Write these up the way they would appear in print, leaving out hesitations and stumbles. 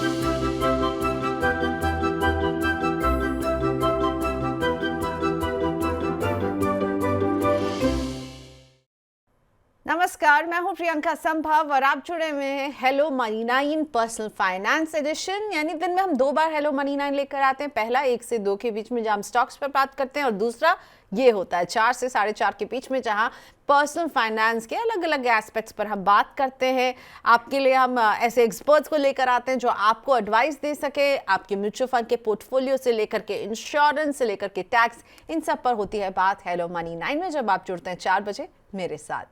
नमस्कार, मैं हूं प्रियंका संभव और आप जुड़े हुए हैं hello money 9 personal finance edition. यानी दिन में हम 2 बार हेलो मनी 9 लेकर आते हैं। पहला 1 से 2 के बीच में जहां हम स्टॉक्स पर बात करते हैं, और दूसरा ये होता है 4 से 4:30 के बीच में, जहां पर्सनल फाइनेंस के अलग अलग एस्पेक्ट्स पर हम बात करते हैं। आपके लिए हम ऐसे एक्सपर्ट्स को लेकर आते हैं जो आपको एडवाइस दे सके, आपके म्यूचुअल फंड के पोर्टफोलियो से लेकर के इंश्योरेंस से लेकर के टैक्स, इन सब पर होती है बात हेलो मनी 9 में, जब आप जुड़ते हैं 4 बजे मेरे साथ।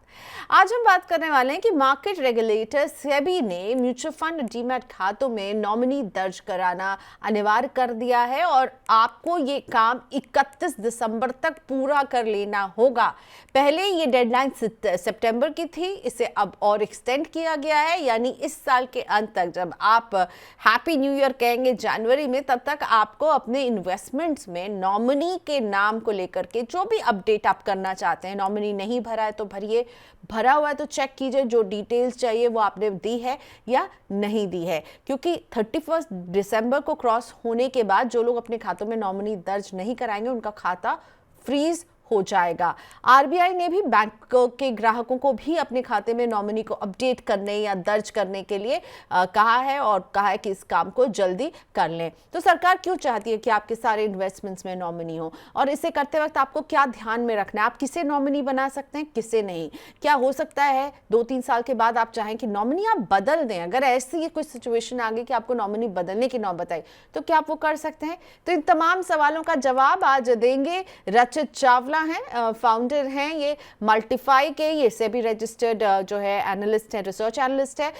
आज हम बात करने वाले हैं कि मार्केट रेगुलेटर सेबी ने म्यूचुअल फंड डीमैट खातों में नॉमिनी दर्ज कराना अनिवार्य कर दिया है, और आपको ये काम 31 दिसंबर तक पूरा कर लेना होगा। पहले ये डेडलाइन सितंबर की थी, इसे अब और एक्सटेंड किया गया है। यानी इस साल के अंत तक, जब आप हैप्पी न्यू ईयर कहेंगे जनवरी में, तब तक आपको अपने इन्वेस्टमेंट्स में नॉमिनी के नाम को लेकर के जो भी अपडेट आप करना चाहते हैं, नॉमिनी नहीं भरा है तो भरिए, भरा हुआ है तो चेक कीजिए जो डिटेल्स चाहिए वो आपने दी है या नहीं दी है, क्योंकि 31 दिसंबर को क्रॉस होने के बाद जो लोग अपने खातों में नॉमिनी दर्ज नहीं कराएंगे उनका खाता फ्रीज हो जाएगा। आरबीआई ने भी बैंक के ग्राहकों को भी अपने खाते में नॉमिनी को अपडेट करने या दर्ज करने के लिए कहा है, और कहा है कि इस काम को जल्दी कर लें। तो सरकार क्यों चाहती है कि आपके सारे इन्वेस्टमेंट्स में नॉमिनी हो, और इसे करते वक्त आपको क्या ध्यान में रखना है, आप किसे नॉमिनी बना सकते हैं, किसे नहीं। क्या हो सकता है 2-3 साल के बाद आप चाहें कि नॉमिनी आप बदल दें, अगर ऐसी कोई सिचुएशन आ गई कि आपको नॉमिनी बदलने की नौबत आई, तो क्या आप वो कर सकते हैं? तो इन तमाम सवालों का जवाब आज देंगे रचित चावला हैं, फाउंडर हैं ये मल्टीफाई के, ये सेबी रजिस्टर्ड जो है एनालिस्ट है, रिसर्च एनालिस्ट है।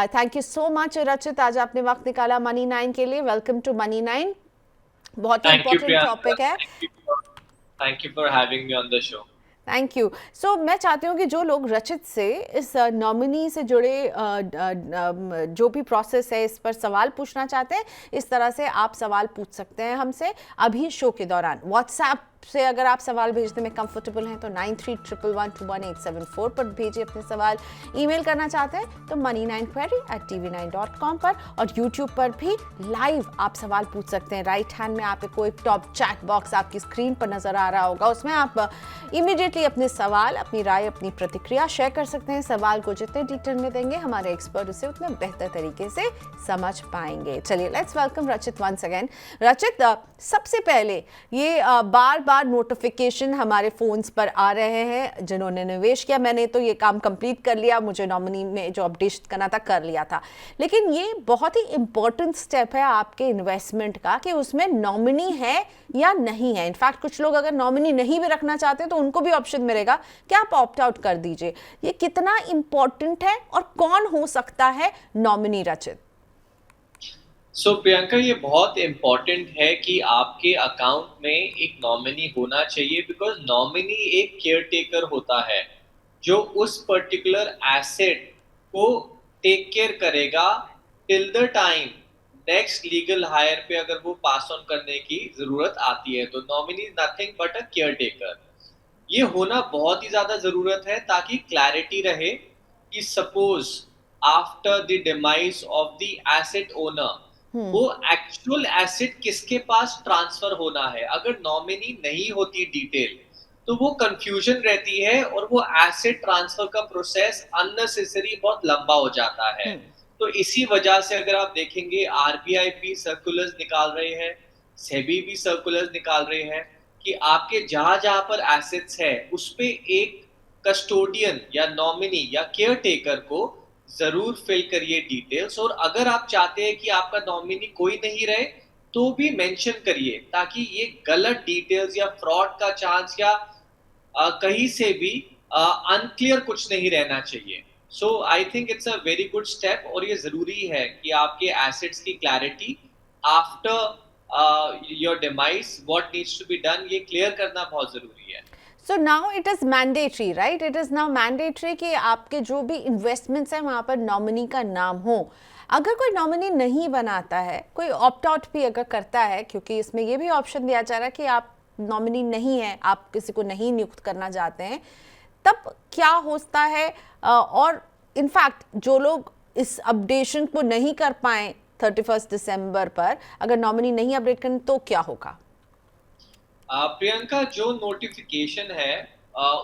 Thank you so much Rachit, आज आपने वक्त निकाला मनी 9 के लिए। Welcome to Money 9। बहुत ही इंपॉर्टेंट टॉपिक है। Thank you for having me on the show. Thank you. So मैं चाहती हूँ कि जो लोग रचित से इस नॉमिनी से जुड़े जो भी प्रोसेस है इस पर सवाल पूछना चाहते हैं, इस तरह से आप सवाल पूछ सकते हैं हमसे अभी शो के दौरान। व्हाट्सएप से अगर आप सवाल भेजने में कंफर्टेबल हैं तो 9311121874 पर भेजिए अपने सवाल। ईमेल करना चाहते हैं तो money9query@tv9.com पर, और यूट्यूब पर भी लाइव आप सवाल पूछ सकते हैं। राइट हैंड में आपको एक टॉप चैट बॉक्स आपकी स्क्रीन पर नजर आ रहा होगा, उसमें आप इमीडिएटली अपने सवाल, अपनी राय, अपनी प्रतिक्रिया शेयर कर सकते हैं। सवाल को जितने डिटेल में देंगे हमारे एक्सपर्ट उसे उतने बेहतर तरीके से समझ पाएंगे। चलिए लेट्स वेलकम रचित वंस अगेन। रचित, सबसे पहले ये बार बार नोटिफिकेशन हमारे फोन्स पर आ रहे हैं, जिन्होंने निवेश किया, मैंने तो ये काम कंप्लीट कर लिया, मुझे नॉमिनी में जो अपडेट करना था कर लिया था, लेकिन ये बहुत ही इंपॉर्टेंट स्टेप है आपके इन्वेस्टमेंट का कि उसमें नॉमिनी है या नहीं है। इनफैक्ट कुछ लोग अगर नॉमिनी नहीं भी रखना चाहते हैं तो उनको भी ऑप्शन मिलेगा कि आप ऑप्ट आउट कर दीजिए। ये कितना इंपॉर्टेंट है और कौन हो सकता है नॉमिनी रचित? प्रियंका, ये बहुत इम्पोर्टेंट है कि आपके अकाउंट में एक नॉमिनी होना चाहिए, बिकॉज नॉमिनी एक केयर टेकर होता है जो उस पर्टिकुलर एसेट को टेक केयर करेगा till the time next legal higher पे अगर वो पास ऑन करने की जरूरत आती है। तो nominee nothing but a care taker. ये होना बहुत ही ज्यादा जरूरत है ताकि क्लैरिटी रहे कि suppose after the demise of the asset owner वो एक्चुअल एसेट किसके पास ट्रांसफर होना है। अगर नॉमिनी नहीं होती डिटेल तो वो कंफ्यूजन रहती है और वो एसेट ट्रांसफर का प्रोसेस अननेसेसरी बहुत लंबा हो जाता है। तो इसी वजह से अगर आप देखेंगे आरबीआई भी सर्कुलर्स निकाल रहे हैं, सेबी भी सर्कुलर्स निकाल रहे हैं कि आपके जहां जहां पर एसेट्स है उस पे एक कस्टोडियन या नॉमिनी या केयर टेकर को जरूर फिल करिए डिटेल्स। और अगर आप चाहते हैं कि आपका नॉमिनी कोई नहीं रहे तो भी मेंशन करिए, ताकि ये गलत डिटेल्स या फ्रॉड का चांस या कहीं से भी अनक्लियर कुछ नहीं रहना चाहिए। So I think it's a very good step, और ये जरूरी है कि आपके एसेट्स की clarity after your demise what needs to be done, ये क्लियर करना बहुत जरूरी है। So now it is mandatory, right? It is now mandatory कि आपके जो भी इन्वेस्टमेंट्स हैं वहाँ पर नॉमिनी का नाम हो। अगर कोई नॉमिनी नहीं बनाता है, कोई ऑप्ट आउट भी अगर करता है, क्योंकि इसमें ये भी ऑप्शन दिया जा रहा है कि आप नॉमिनी नहीं है, आप किसी को नहीं नियुक्त करना चाहते हैं, तब क्या होता है? और इनफैक्ट जो लोग इस अपडेशन को नहीं कर पाए 31 दिसंबर पर अगर नॉमिनी नहीं अपडेट करें तो क्या होगा? प्रियंका, जो नोटिफिकेशन है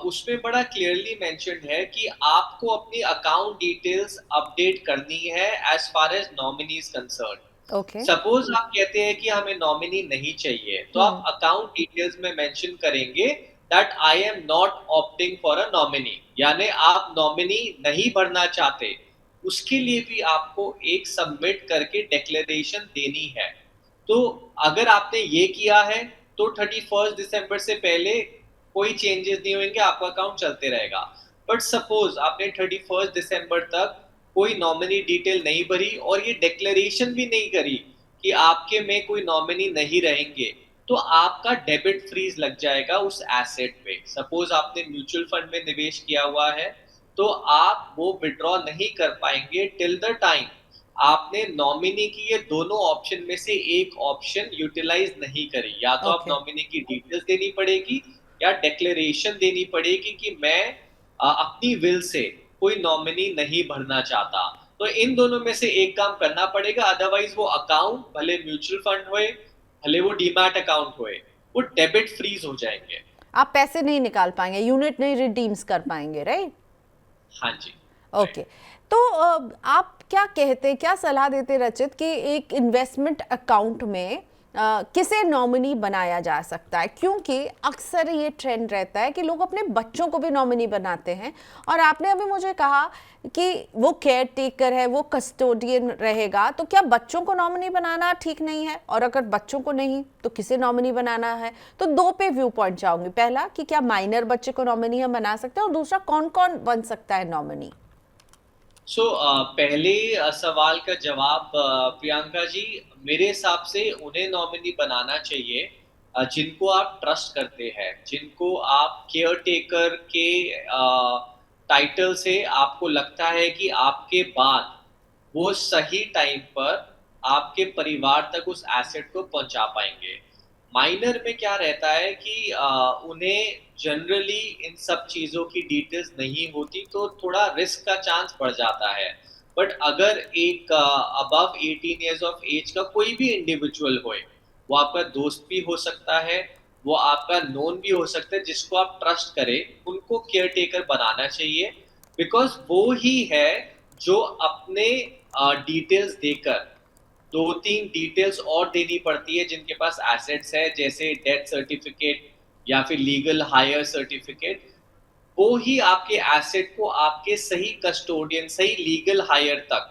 उसमें बड़ा क्लियरली मेंशन्ड है कि आपको अपनी अकाउंट डिटेल्स अपडेट करनी है as far as nominee is concern. Okay. Suppose आप कहते हैं कि हमें नॉमिनी नहीं चाहिए, तो आप अकाउंट डिटेल्स में मेंशन करेंगे that I am not opting for a nominee, यानी आप नॉमिनी नहीं भरना चाहते। उसके लिए भी आपको एक सबमिट करके डिक्लेरेशन देनी है। तो अगर आपने ये किया है तो 31 दिसंबर से पहले कोई चेंजेस नहीं होंगे, आपका अकाउंट चलते रहेगा। बट सपोज आपने 31 दिसंबर तक कोई नॉमिनी डिटेल नहीं भरी और ये डिक्लेरेशन भी नहीं करी कि आपके में कोई नॉमिनी नहीं रहेंगे, तो आपका डेबिट फ्रीज लग जाएगा उस एसेट पे। सपोज आपने म्यूचुअल फंड में निवेश किया हुआ है, तो आप वो विड्रॉ नहीं कर पाएंगे टिल द टाइम आपने नॉमिनी की ये दोनों ऑप्शन में से एक ऑप्शन यूटिलाइज नहीं करी। या तो आप ओके। नॉमिनी की डिटेल्स देनी पड़ेगी या डिक्लेरेशन देनी पड़ेगी कि मैं अपनी विल से कोई नॉमिनी नहीं भरना चाहता। तो इन दोनों में से एक काम करना पड़ेगा, अदरवाइज वो अकाउंट भले म्यूचुअल फंड होए भले वो डीमैट अकाउंट होए, वो डेबिट फ्रीज हो जाएंगे। आप पैसे नहीं निकाल पाएंगे, यूनिट नहीं रिडीम्स कर पाएंगे, राइट? हाँ जी। ओके। तो आप क्या कहते, क्या सलाह देते रचित कि एक इन्वेस्टमेंट अकाउंट में किसे नॉमिनी बनाया जा सकता है? क्योंकि अक्सर ये ट्रेंड रहता है कि लोग अपने बच्चों को भी नॉमिनी बनाते हैं, और आपने अभी मुझे कहा कि वो केयर टेकर है, वो कस्टोडियन रहेगा, तो क्या बच्चों को नॉमिनी बनाना ठीक नहीं है? और अगर बच्चों को नहीं तो किसे नॉमिनी बनाना है? तो दो पे व्यू पॉइंट चाहूंगी। पहला कि क्या माइनर बच्चे को नॉमिनी हम बना सकते हैं, और दूसरा कौन कौन बन सकता है नॉमिनी? पहले सवाल का जवाब, प्रियंका जी, मेरे हिसाब से उन्हें नॉमिनी बनाना चाहिए जिनको आप ट्रस्ट करते हैं, जिनको आप केयर टेकर के टाइटल से आपको लगता है कि आपके बाद वो सही टाइम पर आपके परिवार तक उस एसेट को पहुंचा पाएंगे। माइनर में क्या रहता है कि उन्हें जनरली इन सब चीज़ों की डिटेल्स नहीं होती, तो थोड़ा रिस्क का चांस बढ़ जाता है। बट अगर एक अबव 18 ईयर्स ऑफ एज का कोई भी इंडिविजुअल होए, वो आपका दोस्त भी हो सकता है, वो आपका नोन भी हो सकता है, जिसको आप ट्रस्ट करें, उनको केयर टेकर बनाना चाहिए। बिकॉज वो ही है जो अपने डिटेल्स देकर दो तीन डिटेल्स और देनी पड़ती है जिनके पास एसेट्स है, जैसे डेथ सर्टिफिकेट या फिर लीगल हायर सर्टिफिकेट। वो ही आपके एसेट को आपके सही कस्टोडियन, सही लीगल हायर तक,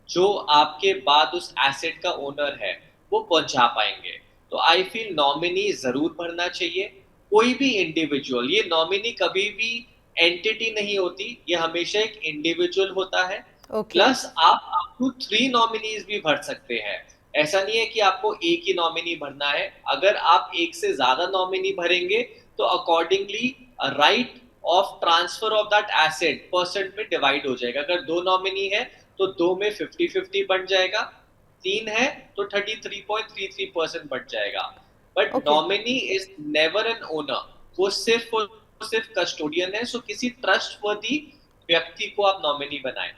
जो आपके बाद उस एसेट का ओनर है, वो पहुंचा पाएंगे। तो आई फील नॉमिनी जरूर भरना चाहिए। कोई भी इंडिविजुअल, ये नॉमिनी कभी भी एंटिटी नहीं होती, ये हमेशा एक इंडिविजुअल होता है। ओके। प्लस आप अप टू 3 नॉमिनीज भी भर सकते हैं। ऐसा नहीं है कि आपको एक ही नॉमिनी भरना है। अगर आप एक से ज्यादा नॉमिनी भरेंगे तो accordingly right of transfer of that asset percent में डिवाइड हो जाएगा। अगर दो नॉमिनी है तो दो में 50-50 बन जाएगा, तीन है तो 33.33% बन जाएगा। But okay. Nominee is never an owner, वो सिर्फ कस्टोडियन है। सो किसी ट्रस्टवर्दी व्यक्ति को आप नॉमिनी बनाएं।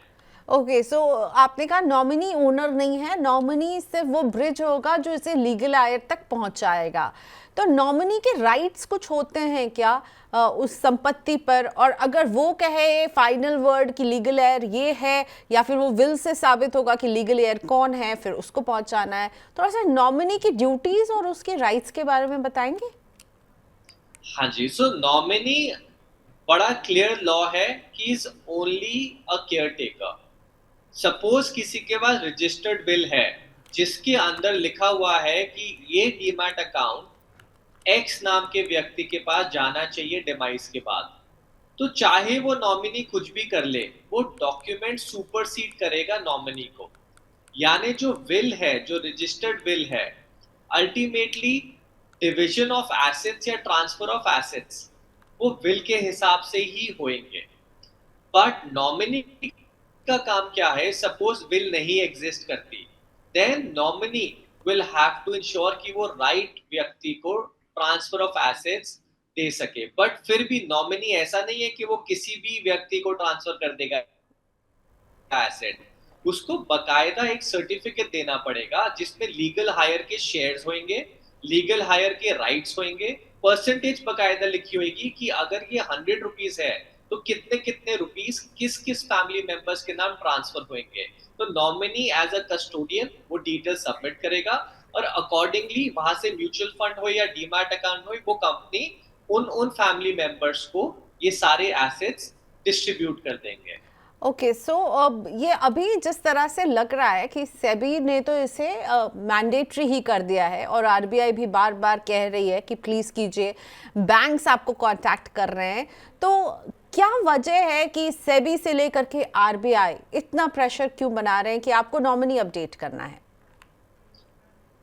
ओके, सो आपने कहा नॉमिनी ओनर नहीं है, नॉमिनी सिर्फ वो ब्रिज होगा जो इसे लीगल आयर तक पहुंचाएगा। तो नॉमिनी के राइट्स कुछ होते हैं क्या उस संपत्ति पर? और अगर वो कहे फाइनल वर्ड कि लीगल एयर ये है, या फिर वो विल से साबित होगा कि लीगल एयर कौन है, फिर उसको पहुंचाना है। थोड़ा सा नॉमिनी की ड्यूटीज और उसके राइट्स के बारे में बताएंगे? हाँ जी। सो नॉमिनी बड़ा क्लियर लॉ है कि is only a care taker. Suppose किसी के पास रजिस्टर्ड बिल है जिसके अंदर लिखा हुआ है कि ये डीमैट अकाउंट एक्स नाम के व्यक्ति के पास जाना चाहिए डिमाइस के बाद, तो चाहे वो नॉमिनी कुछ भी कर ले, वो डॉक्यूमेंट सुपरसीड करेगा नॉमिनी को। यानी जो विल है, जो रजिस्टर्ड विल है, अल्टीमेटली डिविजन ऑफ एसेट्स या ट्रांसफर ऑफ एसेट्स वो विल के हिसाब से ही होंगे। बट नॉमिनी का काम क्या है? सपोज विल नहीं एग्जिस्ट करती, then nominee will have to ensure कि वो राइट व्यक्ति को ट्रांसफर ऑफ एसेट्स दे सके। बट फिर भी नॉमिनी ऐसा नहीं है कि वो किसी भी व्यक्ति को ट्रांसफर कर देगा एसेट। उसको बकायदा एक सर्टिफिकेट देना पड़ेगा जिसमें लीगल हायर के शेयर्स होंगे, लीगल हायर के राइट्स होंगे, परसेंटेज बकायदा लिखी होगी कि अगर ये 100 रुपीज है तो कितने कितने रुपीस किस किस फैमिली मेंबर्स के नाम ट्रांसफर होंगे। तो नॉमिनी एज अ कस्टोडियन वो डिटेल सबमिट करेगा और अकॉर्डिंगली वहां से म्यूचुअल फंड हो या डीमैट अकाउंट हो, वो कंपनी उन उन फैमिली मेंबर्स को ये सारे एसेट्स डिस्ट्रीब्यूट कर देंगे। ओके, सो अब ये अभी जिस तरह से लग रहा है कि सेबी ने तो इसे मैंडेटरी ही कर दिया है और आरबीआई भी बार बार कह रही है कि प्लीज़ कीजिए, बैंक्स आपको कांटेक्ट कर रहे हैं, तो क्या वजह है कि सेबी से लेकर के आरबीआई इतना प्रेशर क्यों बना रहे हैं कि आपको नॉमिनी अपडेट करना है?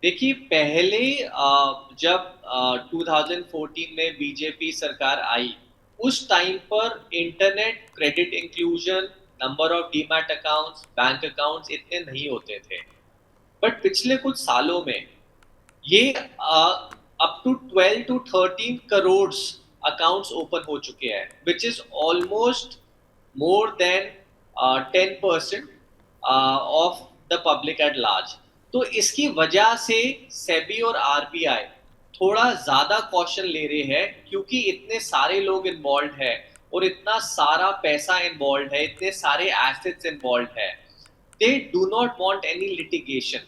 देखिए पहले जब 2014 में बीजेपी सरकार आई, उस टाइम पर internet credit inclusion, number of demat accounts, bank accounts इतने नहीं होते थे। बट पिछले कुछ सालों में ये up to 12 to 13 crore accounts open हो चुके हैं, which is almost more than 10% of the public at large. तो इसकी वजह से सेबी और आरबीआई थोड़ा ज्यादा कॉशन ले रहे हैं, क्योंकि इतने सारे लोग इन्वॉल्व है और इतना सारा पैसा इन्वॉल्व है, इतने सारे एसेट्स इन्वॉल्व है। They do not want any litigation.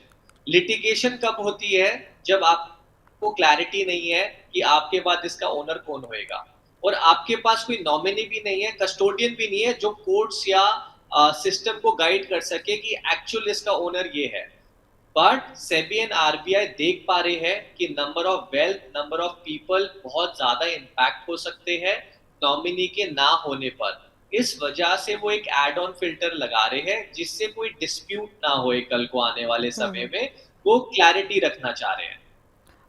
Litigation कब होती है? जब आपको क्लैरिटी नहीं है कि आपके बाद इसका ओनर कौन होएगा, और आपके पास कोई नॉमिनी भी नहीं है, कस्टोडियन भी नहीं है जो कोर्ट्स या सिस्टम को गाइड कर सके कि एक्चुअल इसका ओनर ये है। बट सेबी एंड आरबीआई देख पा रहे हैं कि number of wealth, number of people बहुत ज्यादा इंपैक्ट हो सकते हैं नॉमिनी के ना होने पर। इस वजह से वो एक एड ऑन फिल्टर लगा रहे हैं जिससे कोई डिस्प्यूट ना होए कल को आने वाले समय में। वो क्लैरिटी रखना चाह रहे हैं।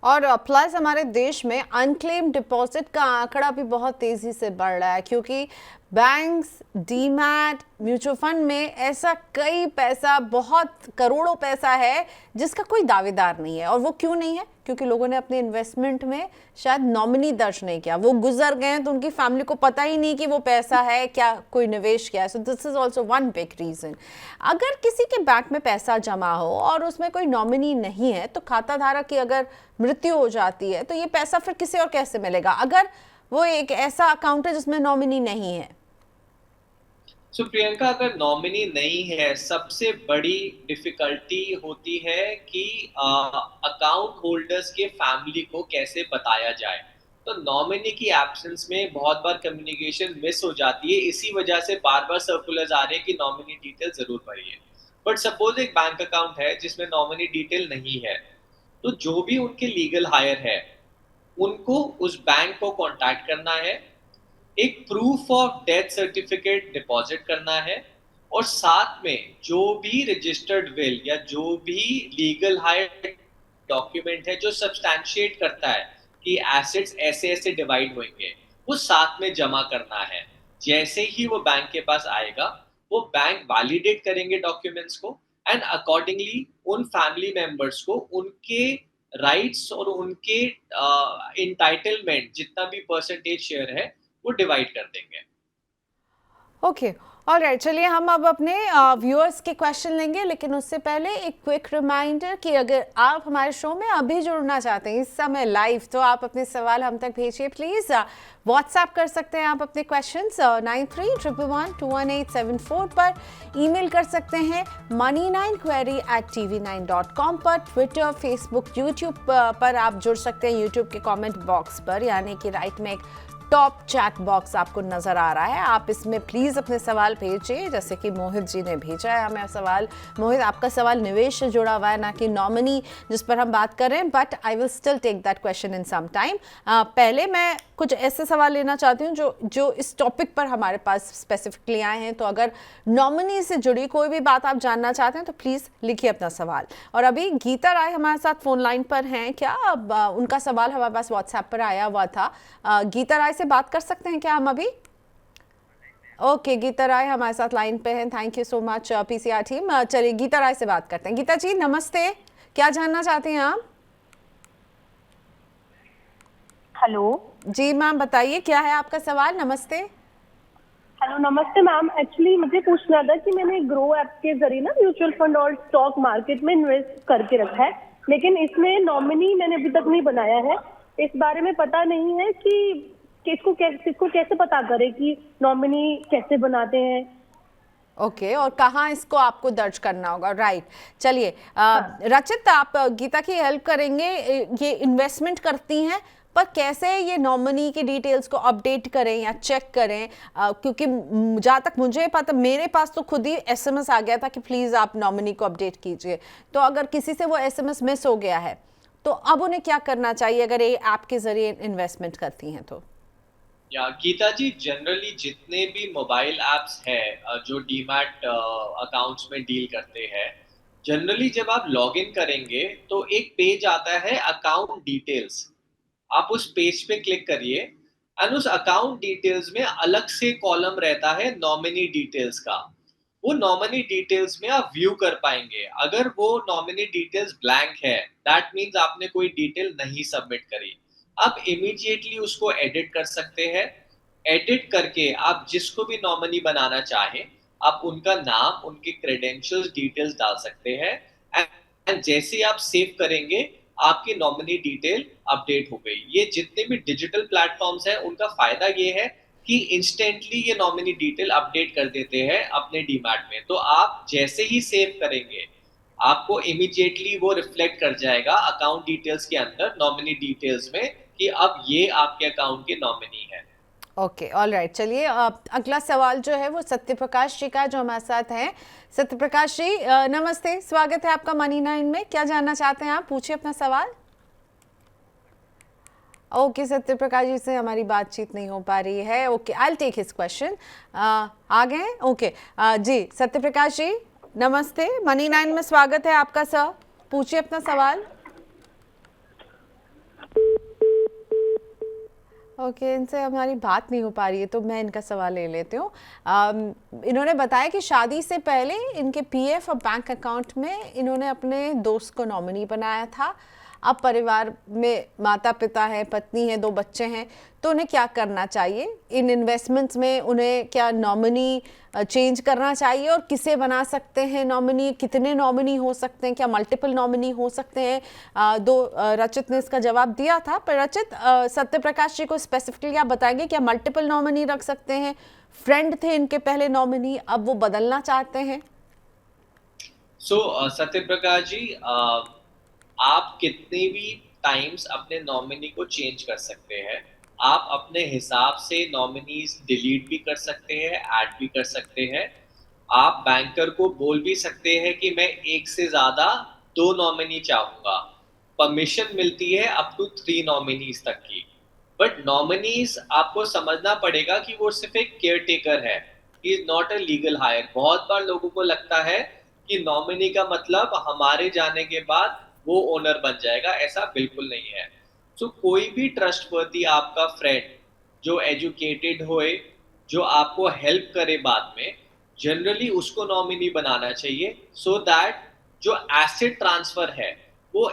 और प्लस हमारे देश में अनक्लेम डिपॉजिट का आंकड़ा भी बहुत तेज़ी से बढ़ रहा है, क्योंकि बैंक्स, डीमैट, म्यूचुअल फंड में ऐसा कई पैसा, बहुत करोड़ों पैसा है जिसका कोई दावेदार नहीं है। और वो क्यों नहीं है? क्योंकि लोगों ने अपने इन्वेस्टमेंट में शायद नॉमिनी दर्ज नहीं किया, वो गुजर गए हैं तो उनकी फैमिली को पता ही नहीं कि वो पैसा है क्या, कोई निवेश किया है। So this is also one big reason. अगर किसी के बैंक में पैसा जमा हो और उसमें कोई नॉमिनी नहीं है, तो खाता धारक की अगर मृत्यु हो जाती है तो ये पैसा फिर किसी और कैसे मिलेगा, अगर वो एक ऐसा अकाउंट है जिसमें नॉमिनी नहीं है? सो प्रियंका, अगर नॉमिनी नहीं है, सबसे बड़ी डिफिकल्टी होती है कि अकाउंट होल्डर्स के फैमिली को कैसे बताया जाए। तो नॉमिनी की एब्सेंस में बहुत बार कम्युनिकेशन मिस हो जाती है, इसी वजह से बार बार सर्कुलर्स आ रहे हैं कि नॉमिनी डिटेल जरूर भरिए। बट सपोज एक बैंक अकाउंट है जिसमें नॉमिनी डिटेल नहीं है, तो जो भी उनके लीगल हायर है उनको उस बैंक को कांटेक्ट करना है, एक proof of death certificate deposit करना है, और साथ में जो भी रजिस्टर्ड विल या जो भी लीगल हायर डॉक्यूमेंट है जो सब्सटैंशिएट करता है कि एसेट्स ऐसे ऐसे डिवाइड होंगे, वो साथ में जमा करना है। जैसे ही वो बैंक के पास आएगा, वो बैंक वैलिडेट करेंगे डॉक्यूमेंट्स को, एंड अकॉर्डिंगली उन फैमिली मेंबर्स को उनके राइट्स और उनके इंटाइटलमेंट जितना भी परसेंटेज शेयर है वो डिवाइड कर देंगे। ओके, ऑलराइट, चलिए हम अब अपने व्यूअर्स के क्वेश्चन लेंगे, लेकिन उससे पहले एक क्विक रिमाइंडर कि अगर आप हमारे शो में अभी जुड़ना चाहते हैं इस समय लाइव, तो आप अपने सवाल हम तक भेजिए प्लीज़। व्हाट्सएप कर सकते हैं आप अपने क्वेश्चंस 9311211874 पर, ईमेल कर सकते हैं money9query@tv9.com पर, ट्विटर, फेसबुक, यूट्यूब पर आप जुड़ सकते हैं यूट्यूब के कमेंट बॉक्स पर, यानी कि राइट में एक टॉप चैट बॉक्स आपको नजर आ रहा है, आप इसमें प्लीज अपने सवाल भेजिए। जैसे कि मोहित जी ने भेजा है हमें सवाल। मोहित, आपका सवाल निवेश से जुड़ा हुआ है, ना कि नॉमिनी जिस पर हम बात कर रहे हैं, but I will still take that question in some time. पहले मैं कुछ ऐसे सवाल लेना चाहती हूँ जो इस टॉपिक पर हमारे पास स्पेसिफिकली आए हैं। तो अगर नॉमिनी से जुड़ी कोई भी बात आप जानना चाहते हैं तो प्लीज़ लिखिए अपना सवाल। और अभी गीता राय हमारे साथ फोन लाइन पर हैं क्या? उनका सवाल हमारे पास व्हाट्सएप पर आया हुआ था। गीता राय से बात कर सकते हैं क्या हम अभी? ओके, गीता राय हमारे साथ लाइन पे हैं। Thank you so much PCR team. चलिए गीता राय से बात करते हैं। गीता जी नमस्ते, क्या जानना चाहते हैं आप? हेलो जी मैम, बताइए क्या है आपका सवाल। नमस्ते। हेलो, नमस्ते मैम। एक्चुअली मुझे पूछना था कि मैंने ग्रो ऐप के जरिए ना म्यूचुअल फंड और स्टॉक मार्केट में इन्वेस्ट करके रखा है, लेकिन इसमें नॉमिनी मैंने अभी तक नहीं बनाया है। इस बारे में पता नहीं है कि इसको कैसे पता करें कि नॉमिनी कैसे बनाते हैं। ओके, और कहाँ इसको आपको दर्ज करना होगा, राइट। चलिए हाँ। रचित, आप गीता की हेल्प करेंगे। ये इन्वेस्टमेंट करती हैं, पर कैसे ये नॉमिनी की डिटेल्स को अपडेट करें या चेक करें? क्योंकि जहाँ तक मुझे पता, मेरे पास तो खुद ही एसएमएस आ गया था कि प्लीज़ आप नॉमिनी को अपडेट कीजिए। तो अगर किसी से वो एसएमएस मिस हो गया है तो अब उन्हें क्या करना चाहिए अगर ये ऐप के ज़रिए इन्वेस्टमेंट करती हैं तो? या गीता जी, जनरली जितने भी मोबाइल ऐप्स हैं जो डीमैट अकाउंट्स में डील करते हैं, जनरली जब आप लॉग इन करेंगे तो एक पेज आता है अकाउंट डिटेल्स। आप उस पेज पे क्लिक करिए एंड उस अकाउंट डिटेल्स में अलग से कॉलम रहता है नॉमिनी डिटेल्स का। वो नॉमिनी डिटेल्स में आप व्यू कर पाएंगे। अगर वो नॉमिनी डिटेल्स ब्लैंक है, दैट मीन्स आपने कोई डिटेल नहीं सबमिट करी। आप इमीडिएटली उसको एडिट कर सकते हैं। एडिट करके आप जिसको भी नॉमिनी बनाना चाहें, आप उनका नाम, उनके क्रेडेंशियल्स, डिटेल्स डाल सकते हैं एंड जैसे ही आप सेव करेंगे, आपकी नॉमिनी डिटेल अपडेट हो गई। ये जितने भी डिजिटल प्लेटफॉर्म्स हैं, उनका फायदा ये है कि इंस्टेंटली ये नॉमिनी डिटेल अपडेट कर देते हैं अपने डीमैट में। तो आप जैसे ही सेव करेंगे, आपको इमीडिएटली वो रिफ्लेक्ट कर जाएगा अकाउंट डिटेल्स के अंदर, नॉमिनी डिटेल्स में, कि अब ये आपके अकाउंट के नॉमिनी है। Okay, all right. चलिए अगला सवाल जो है वो सत्यप्रकाश जी का, जो हमारे साथ हैं। सत्यप्रकाश जी नमस्ते, स्वागत है आपका मनी नाइन में। क्या जानना चाहते हैं आप? पूछिए अपना सवाल। ओके सत्यप्रकाश जी से हमारी बातचीत नहीं हो पा रही है। Okay, I will take his question. आ गए हैं? ओके जी, सत्यप्रकाश जी नमस्ते, मनी नाइन में स्वागत है आपका सर। पूछिए अपना सवाल। ओके इनसे हमारी बात नहीं हो पा रही है तो मैं इनका सवाल ले लेती हूँ। इन्होंने बताया कि शादी से पहले इनके पीएफ और बैंक अकाउंट में इन्होंने अपने दोस्त को नॉमिनी बनाया था। अब परिवार में माता पिता हैं, पत्नी है, 2 बच्चे हैं, तो उन्हें क्या करना चाहिए? इन इन्वेस्टमेंट्स में उन्हें क्या नॉमिनी चेंज करना चाहिए, और किसे बना सकते हैं नॉमिनी? कितने नॉमिनी हो सकते हैं? क्या मल्टीपल नॉमिनी हो सकते हैं? रचित ने इसका जवाब दिया था, पर रचित सत्यप्रकाश जी को स्पेसिफिकली आप बताएंगे क्या मल्टीपल नॉमिनी रख सकते हैं? फ्रेंड थे इनके पहले नॉमिनी, अब वो बदलना चाहते हैं। सत्यप्रकाश जी, आप कितने भी टाइम्स अपने नॉमिनी को चेंज कर सकते हैं। आप अपने हिसाब से नॉमिनीज डिलीट भी कर सकते हैं, ऐड भी कर सकते हैं। आप बैंकर को बोल भी सकते हैं कि मैं एक से ज्यादा 2 नॉमिनी चाहूंगा। परमिशन मिलती है अप टू 3 नॉमिनीज तक की। बट नॉमिनीज आपको समझना पड़ेगा कि वो सिर्फ एक केयर टेकर है, he is not a legal higher. बहुत बार लोगों को लगता है कि नॉमिनी का मतलब हमारे जाने के बाद वो ओनर बन जाएगा। ऐसा बिल्कुल नहीं है। कोई भी ट्रस्टवर्दी आपका फ्रेंड जो एजुकेटेड होए, जो आपको हेल्प करे बाद में, जनरली उसको नॉमिनी बनाना चाहिए, सो दैट जो एसेट ट्रांसफर है वो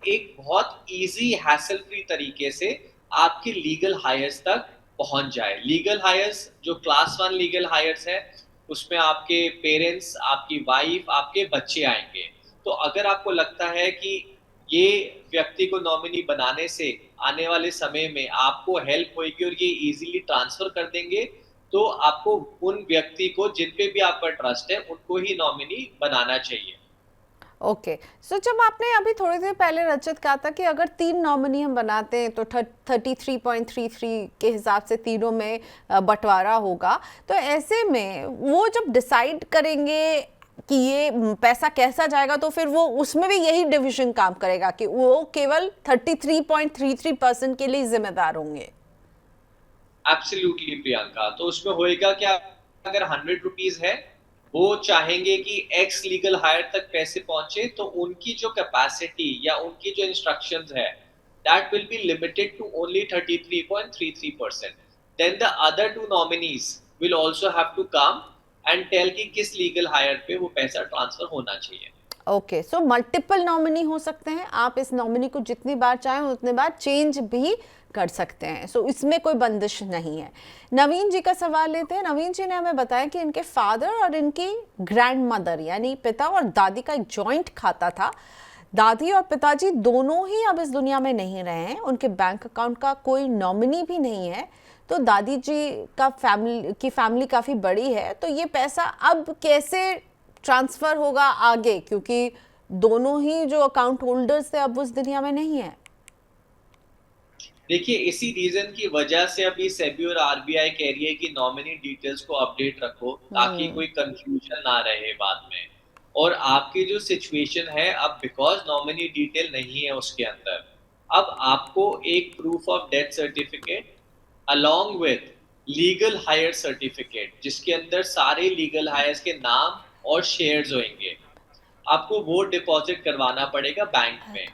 एक बहुत इजी हैसल फ्री तरीके से आपके लीगल हायर्स तक पहुंच जाए। लीगल हायर्स जो क्लास 1 लीगल हायर्स है, उसमें आपके पेरेंट्स, आपकी वाइफ, आपके बच्चे आएंगे। तो अगर आपको लगता है कि ये व्यक्ति को नॉमिनी बनाने से आने वाले समय में आपको हेल्प होगी और ये इजीली ट्रांसफर कर देंगे, तो आपको उन व्यक्ति को, जिन पे भी आपका ट्रस्ट है, उनको ही नॉमिनी बनाना चाहिए। ओके सो जब आपने अभी थोड़ी देर पहले रचित कहा था कि अगर 3 नॉमिनी हम बनाते हैं तो 33.33 के हिसाब से तीनों में बंटवारा होगा, तो ऐसे में वो जब डिसाइड करेंगे कि ये पैसा कैसा जाएगा, तो फिर वो उसमें भी यही डिविजन काम करेगा कि वो केवल 33.33% के लिए जिम्मेदार होंगे। एब्सोल्युटली प्रियंका। तो उसमें होएगा क्या, अगर 100 रुपीज है, वो चाहेंगे कि एक्स लीगल हायर तक पैसे पहुंचे, तो उनकी जो कैपेसिटी या उनकी जो इंस्ट्रक्शंस है, that will be limited to only 33.33%। Then the other 2 nominees will also have to come and tell कि किस लीगल हायर पे वो पैसा ट्रांसफर होना चाहिए। ओके, सो मल्टीपल नॉमिनी हो सकते हैं, आप इस नॉमिनी को जितनी बार चाहें उतने बार चेंज भी कर सकते हैं, सो इसमें कोई बंदिश नहीं है। नवीन जी का सवाल लेते हैं। नवीन जी ने हमें बताया कि इनके फादर और इनकी ग्रैंड मदर यानी पिता और दादी का एक जॉइंट खाता था। दादी और पिताजी दोनों ही अब इस दुनिया में नहीं रहे हैं, उनके बैंक अकाउंट का कोई नॉमिनी भी नहीं है, तो दादी जी का फैमिली काफ़ी बड़ी है, तो ये पैसा अब कैसे ट्रांसफ़र होगा आगे, क्योंकि दोनों ही जो अकाउंट होल्डर्स थे अब उस दुनिया में नहीं है। देखिए, इसी रीजन की वजह से अभी सेबी और आरबीआई कह रही है कि नॉमिनी डिटेल्स को अपडेट रखो ताकि कोई कंफ्यूजन ना रहे बाद में। और आपकी जो सिचुएशन है अब बिकॉज नॉमिनी डिटेल नहीं है उसके अंदर, अब आपको एक proof of death certificate along with legal heir certificate जिसके अंदर सारे लीगल हायर्स के नाम और शेयर्स होंगे, आपको वो डिपॉजिट करवाना पड़ेगा बैंक में।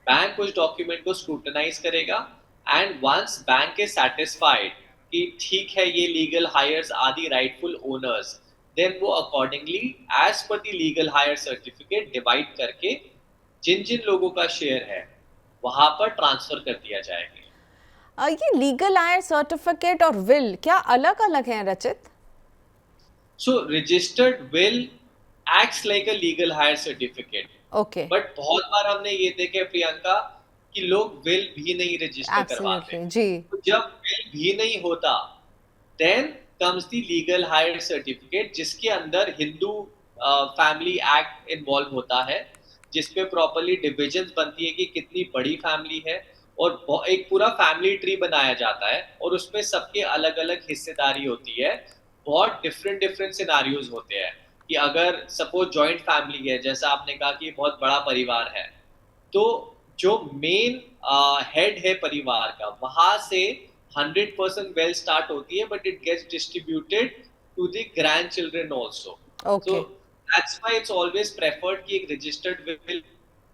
बैंक उस डॉक्यूमेंट को स्क्रूटनाइज करेगा and once bank is satisfied कि ठीक है ये legal heirs are the rightful owners, then वो accordingly as per the legal heir certificate divide करके जिन जिन लोगों का शेयर है वहां पर ट्रांसफर कर दिया जाएगा। ये लीगल हायर सर्टिफिकेट और विल क्या अलग अलग हैं रचित? So registered will acts like a legal hire certificate. Okay, but बहुत बार हमने ये देखा है प्रियंका कि लोग विल भी नहीं रजिस्टर करवाते। एब्सोल्युटली जी। तो जब विल भी नहीं होता then comes the legal heir certificate जिसके अंदर हिंदू फैमिली एक्ट इन्वॉल्व होता है, जिसपे प्रॉपर्ली डिविजन बनती है कि कितनी बड़ी फैमिली है और एक पूरा फैमिली ट्री बनाया जाता है और उसमें सबके अलग अलग हिस्सेदारी होती है। बहुत डिफरेंट डिफरेंट सिनारियोज होते हैं कि अगर सपोज जॉइंट फैमिली है, जैसा आपने कहा कि बहुत बड़ा परिवार है, तो जो मेन हेड है परिवार का वहां से 100% वेल्थ स्टार्ट होती है, but it gets distributed to the grand children also. Okay, so that's why it's always preferred कि एक रजिस्टर्ड विल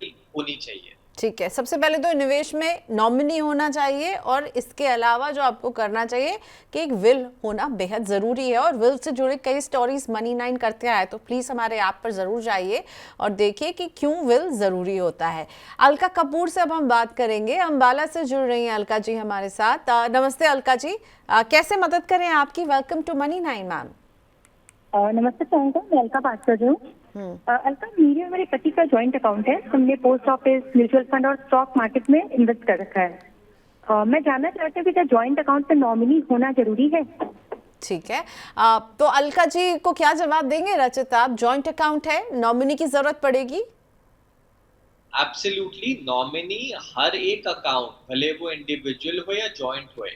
होनी चाहिए। ठीक है। सबसे पहले तो निवेश में नॉमिनी होना चाहिए और इसके अलावा जो आपको करना चाहिए कि एक विल होना बेहद ज़रूरी है, और विल से जुड़े कई स्टोरीज मनी9 करते आए, तो प्लीज़ हमारे ऐप पर ज़रूर जाइए और देखिए कि क्यों विल ज़रूरी होता है। अलका कपूर से अब हम बात करेंगे, अम्बाला से जुड़ रही हैं अलका जी हमारे साथ। नमस्ते अलका जी, कैसे मदद करें आपकी? Welcome to Money9 ma'am. नमस्ते प्रियंका, मैं अलका बात कर रही हूँ। अलका, मेरे और मेरे पति का जॉइंट अकाउंट है। हमने पोस्ट ऑफिस, म्यूचुअल फंड और स्टॉक मार्केट में इन्वेस्ट कर रखा है। मैं जानना चाहती हूँ कि क्या जॉइंट अकाउंट पे नॉमिनी होना जरूरी है? ठीक है, तो अलका जी को क्या जवाब देंगे रचित आप? जॉइंट अकाउंट है, नॉमिनी की जरूरत पड़ेगी? एब्सोल्युटली, नॉमिनी हर एक अकाउंट भले वो इंडिविजुअल हो या जॉइंट हो,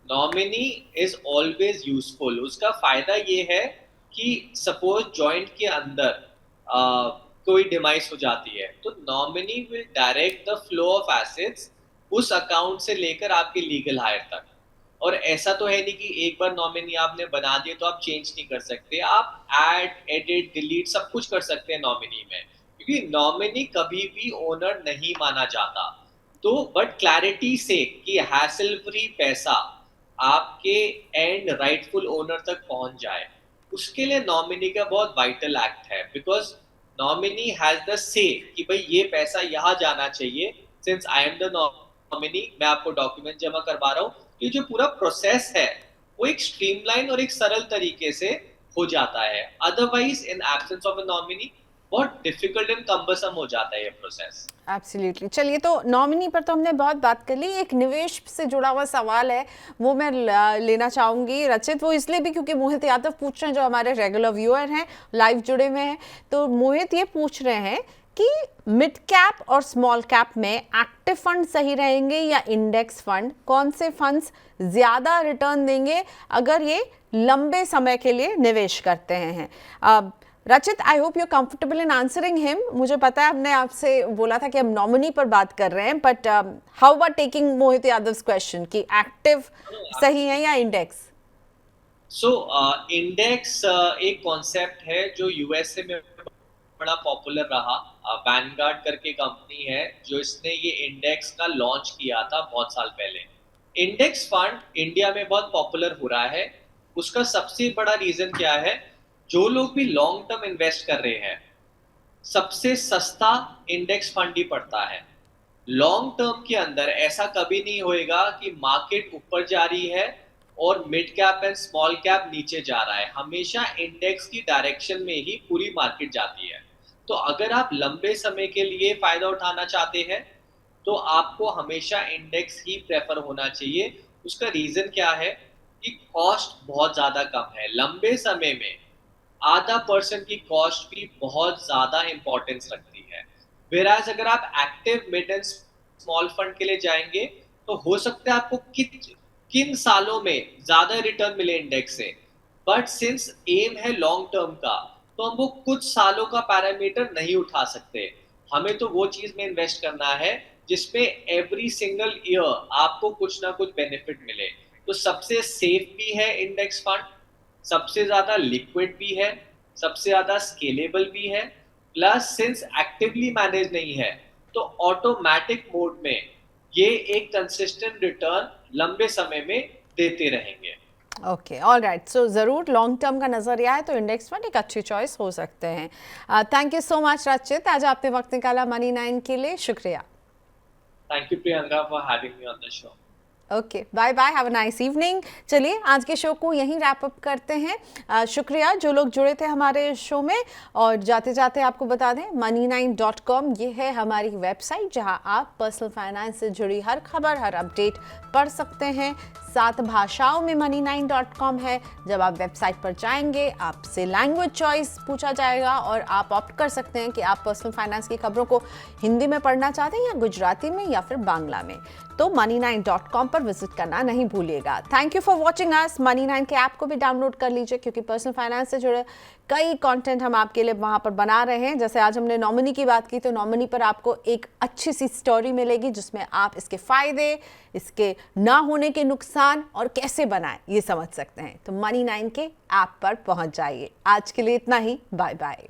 नॉमिनी इज ऑलवेज यूजफुल। उसका फायदा ये है कि सपोज जॉइंट के अंदर कोई डिमाइस हो जाती है तो nominee will direct the flow of assets उस अकाउंट से लेकर आपके लीगल हायर तक। और ऐसा तो है नहीं कि एक बार नॉमिनी आपने बना दिए तो आप चेंज नहीं कर सकते, आप ऐड, एडिट, डिलीट सब कुछ कर सकते हैं नॉमिनी में, क्योंकि नॉमिनी कभी भी ओनर नहीं माना जाता। तो बट क्लैरिटी से कि हैसल फ्री पैसा आपके एंड राइटफुल ओनर तक पहुंच जाए, उसके लिए नॉमिनी का बहुत वाइटल एक्ट है, बिकॉज नॉमिनी हैज द से कि भाई ये पैसा यहाँ जाना चाहिए। Since I am the nominee, मैं आपको डॉक्यूमेंट जमा करवा रहा हूँ, ये जो पूरा प्रोसेस है वो एक स्ट्रीमलाइन और एक सरल तरीके से हो जाता है। Otherwise in absence of a nominee बहुत डिफिकल्ट एंड कम्बरसम हो जाता है ये प्रोसेस। एब्सोल्युटली। चलिए, तो नॉमिनी पर तो हमने बहुत बात कर ली, एक निवेश से जुड़ा हुआ सवाल है वो मैं लेना चाहूँगी रचित, वो इसलिए भी क्योंकि मोहित यादव पूछ रहे हैं, जो हमारे रेगुलर व्यूअर हैं, लाइव जुड़े हुए हैं। तो मोहित ये पूछ रहे हैं कि मिड कैप और स्मॉल कैप में एक्टिव फंड सही रहेंगे या इंडेक्स फंड? कौन से फंड्स ज़्यादा रिटर्न देंगे अगर ये लंबे समय के लिए निवेश करते हैं? Rachit, I hope you are comfortable in answering him. मुझे पता है हमने आपसे बोला था कि हम नॉमिनी पर बात कर रहे हैं, but how about taking Mohit Yadavs question कि एक्टिव सही है या इंडेक्स? सो इंडेक्स एक कॉन्सेप्ट है जो यूएसए में बड़ा पॉपुलर रहा। वैनगार्ड करके कंपनी है जो इसने ये इंडेक्स का लॉन्च किया था बहुत साल पहले। इंडेक्स फंड इंडिया में बहुत पॉपुलर हो रहा है। उसका सबसे बड़ा रीजन क्या है? जो लोग भी लॉन्ग टर्म इन्वेस्ट कर रहे हैं, सबसे सस्ता इंडेक्स फंड ही पड़ता है। लॉन्ग टर्म के अंदर ऐसा कभी नहीं होएगा कि मार्केट ऊपर जा रही है और mid cap and small cap नीचे जा रहा है। हमेशा इंडेक्स की डायरेक्शन में ही पूरी मार्केट जाती है। तो अगर आप लंबे समय के लिए फायदा उठाना चाहते हैं तो आपको हमेशा इंडेक्स ही प्रेफर होना चाहिए। उसका रीजन क्या है कि कॉस्ट बहुत ज्यादा कम है। लंबे समय में आधा % की कॉस्ट भी बहुत ज्यादा इंपॉर्टेंस रखती है। वेराज अगर आप active mid and small fund के लिए जाएंगे तो हो सकता है आपको किन सालों में ज्यादा रिटर्न मिले इंडेक्स से, बट सिंस एम है लॉन्ग टर्म का तो हम वो कुछ सालों का पैरामीटर नहीं उठा सकते। हमें तो वो चीज में इन्वेस्ट करना है जिसपे एवरी सिंगल ईयर आपको कुछ ना कुछ बेनिफिट मिले। तो सबसे सेफ भी है इंडेक्स फंड, सबसे ज्यादा लिक्विड भी है, सबसे ज्यादा स्केलेबल भी है, प्लस सिंस एक्टिवली मैनेज नहीं है तो ऑटोमेटिक मोड में ये एक कंसिस्टेंट रिटर्न लंबे समय में देते रहेंगे। Okay, all right. सो ज़रूर लॉन्ग टर्म का नज़रिया है तो इंडेक्स फंड एक अच्छी चॉइस हो सकते हैं। Thank you so much Rachit, आज आपने वक्त निकाला मनी 9 के लिए, शुक्रिया। Thank you Priyanka for having me on the show. Okay, bye bye, have a nice evening. चलिए आज के शो को यहीं रैप अप करते हैं। शुक्रिया जो लोग जुड़े थे हमारे शो में, और जाते जाते आपको बता दें money9.com ये है हमारी वेबसाइट जहां आप पर्सनल फाइनेंस से जुड़ी हर खबर, हर अपडेट पढ़ सकते हैं। 7 भाषाओं में money9.com है। जब आप वेबसाइट पर जाएंगे आपसे लैंग्वेज चॉइस पूछा जाएगा और आप ऑप्ट कर सकते हैं कि आप पर्सनल फाइनेंस की खबरों को हिंदी में पढ़ना चाहते हैं या गुजराती में या फिर बांग्ला में। तो money9.com पर विजिट करना नहीं भूलिएगा। Thank you for watching us. money9 के ऐप को भी डाउनलोड कर लीजिए क्योंकि पर्सनल फाइनेंस से जुड़े कई कंटेंट हम आपके लिए वहाँ पर बना रहे हैं। जैसे आज हमने नॉमिनी की बात की तो नॉमिनी पर आपको एक अच्छी सी स्टोरी मिलेगी जिसमें आप इसके फ़ायदे, इसके ना होने के नुकसान और कैसे बनाएं ये समझ सकते हैं। तो money9 के ऐप पर पहुँच जाइए। आज के लिए इतना ही, बाय बाय।